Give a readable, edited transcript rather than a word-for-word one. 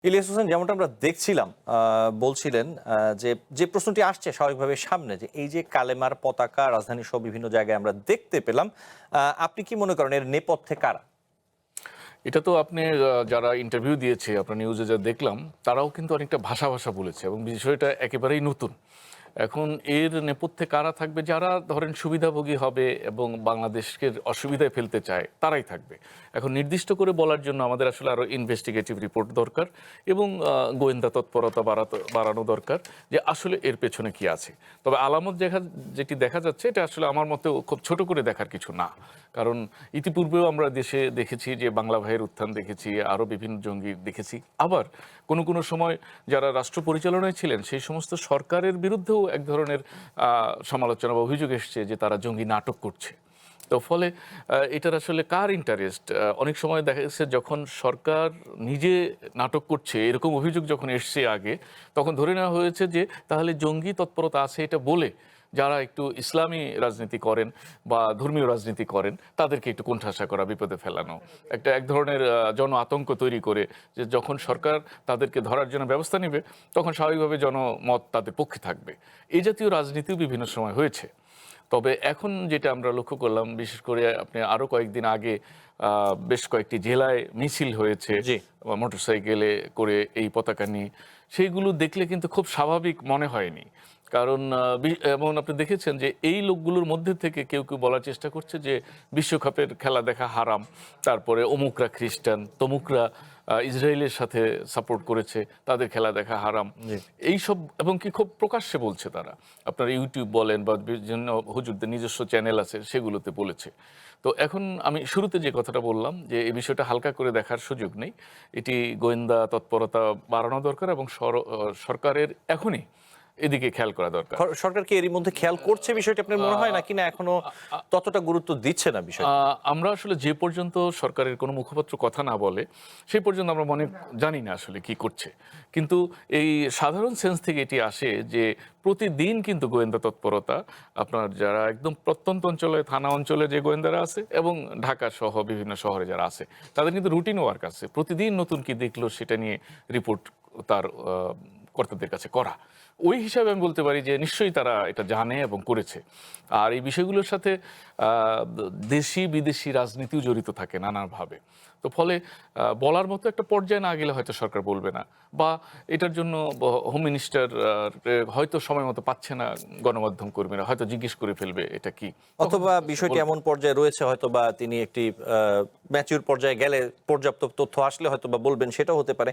ইলিয়াস হোসেন, যেমনটা আমরা দেখছিলাম, বলছিলেন যে যে প্রশ্নটি আসছে স্বাভাবিকভাবে সামনে, যে এই যে কালেমার পতাকা রাজধানী সহ বিভিন্ন জায়গায় আমরা দেখতে পেলাম, আপনি কি মনে করেন এর নেপথ্যে কারা? এটা তো আপনি যারা ইন্টারভিউ দিয়েছে আপনার নিউজে যা দেখলাম, তারাও কিন্তু অনেকটা ভাষা ভাষা বলেছে এবং বিষয়টা একেবারেই নতুন। এখন এর নেপথ্যে কারা থাকবে? যারা ধরেন সুবিধাভোগী হবে এবং বাংলাদেশকে অসুবিধায় ফেলতে চায় তারাই থাকবে। এখন নির্দিষ্ট করে বলার জন্য আমাদের আসলে আরো ইনভেস্টিগেটিভ রিপোর্ট দরকার এবং গোয়েন্দা তৎপরতা বাড়ানো দরকার যে আসলে এর পেছনে কি আছে। তবে আলামত যেটি দেখা যাচ্ছে, এটা আসলে আমার মতেও খুব ছোট করে দেখার কিছু না। কারণ ইতিপূর্বেও আমরা দেশে দেখেছি যে বাংলা ভাইয়ের উত্থান দেখেছি, আরও বিভিন্ন জঙ্গি দেখেছি। আবার কোনো কোনো সময় যারা রাষ্ট্র পরিচালনায় ছিলেন সেই সমস্ত সরকারের বিরুদ্ধেও এক ধরনের সমালোচনা বা অভিযোগ এসছে যে তারা জঙ্গি নাটক করছে। তো ফলে এটার আসলে কার ইন্টারেস্ট? অনেক সময় দেখা যাচ্ছে যখন সরকার নিজে নাটক করছে এরকম অভিযোগ যখন এসছে আগে, তখন ধরে নেওয়া হয়েছে যে তাহলে জঙ্গি তৎপরতা আছে এটা বলে যারা একটু ইসলামী রাজনীতি করেন বা ধর্মীয় রাজনীতি করেন তাদেরকে একটু কোণঠাসা করা, বিপদে ফেলানো, এক ধরনের জন আতঙ্ক তৈরি করে যে যখন সরকার তাদেরকে ধরার জন্য ব্যবস্থা নেবে তখন স্বাভাবিকভাবে জনমত তাদের পক্ষে থাকবে। এই জাতীয় রাজনীতিও বিভিন্ন সময় হয়েছে। তবে এখন যেটা আমরা লক্ষ্য করলাম, বিশেষ করে আপনি আরো কয়েকদিন আগে বেশ কয়েকটি জেলায় মিছিল হয়েছে জি। মোটরসাইকেলে করে এই পতাকা নিয়ে, সেইগুলো দেখলে কিন্তু খুব স্বাভাবিক মনে হয়নি। কারণ এমন আপনি দেখেছেন যে এই লোকগুলোর মধ্যে থেকে কেউ কেউ বলার চেষ্টা করছে যে বিশ্বকাপের খেলা দেখা হারাম, তারপরে অমুকরা খ্রিস্টান, তমুকরা ইসরায়েলের সাথে সাপোর্ট করেছে, তাদের খেলা দেখা হারাম, জি। এইসব এবং কি খুব প্রকাশ্যে বলছে তারা। আপনার ইউটিউব বলেন বা বিভিন্ন হুজুরদের নিজস্ব চ্যানেল আছে সেগুলোতে বলেছে। তো এখন আমি শুরুতে যে কথাটা বললাম যে এই বিষয়টা হালকা করে দেখার সুযোগ নেই। এটি গোয়েন্দা তৎপরতা বাড়ানো দরকার এবং সরকারের এখনই এদিকে খেয়াল করা দরকার। সরকার কি এরই মধ্যে খেয়াল করছে বিষয়টি আপনার মনে হয়, নাকি না এখনো ততটা গুরুত্ব দিচ্ছে না বিষয়টি? আমরা আসলে যে পর্যন্ত সরকারের কোনো মুখপাত্র কথা না বলে সেই পর্যন্ত আমরা জানি না আসলে কি করছে। কিন্তু এই সাধারণ সেন্স থেকে এটি আসে যে প্রতিদিন কিন্তু গোয়েন্দা তৎপরতা, আপনার যারা একদম প্রত্যন্ত অঞ্চলে, থানা অঞ্চলে যে গোয়েন্দারা আছে এবং ঢাকা সহ বিভিন্ন শহরে যারা আছে, তাদের কিন্তু রুটিন ওয়ার্ক আছে। প্রতিদিন নতুন কি দেখলো সেটা নিয়ে রিপোর্ট তার কর্তাদের কাছে করা। ওই হিসাবে আমি বলতে পারি যে নিশ্চয়ই তারা এটা জানে এবং করেছে। আর এই বিষয়গুলোর সাথে দেশি বিদেশি রাজনীতিও জড়িত থাকে নানাভাবে। তো ফলে বলার মতো একটা পর্যায়ে না গেলে হয়তো সরকার বলবে না, বা এটার জন্য হোম মিনিস্টার হয়তো সময় মতো পাচ্ছে না, গণমাধ্যম কর্মীরা হয়তো জিজ্ঞেস করে ফেলবে এটা কি, তখন অথবা বিষয়টি বলবে। এমন পর্যায়ে রয়েছে, হয়তো বা তিনি একটি ম্যাচিউর পর্যায়ে গেলে পর্যাপ্ত তথ্য আসলে হয়তো বা বলবেন, সেটাও হতে পারে।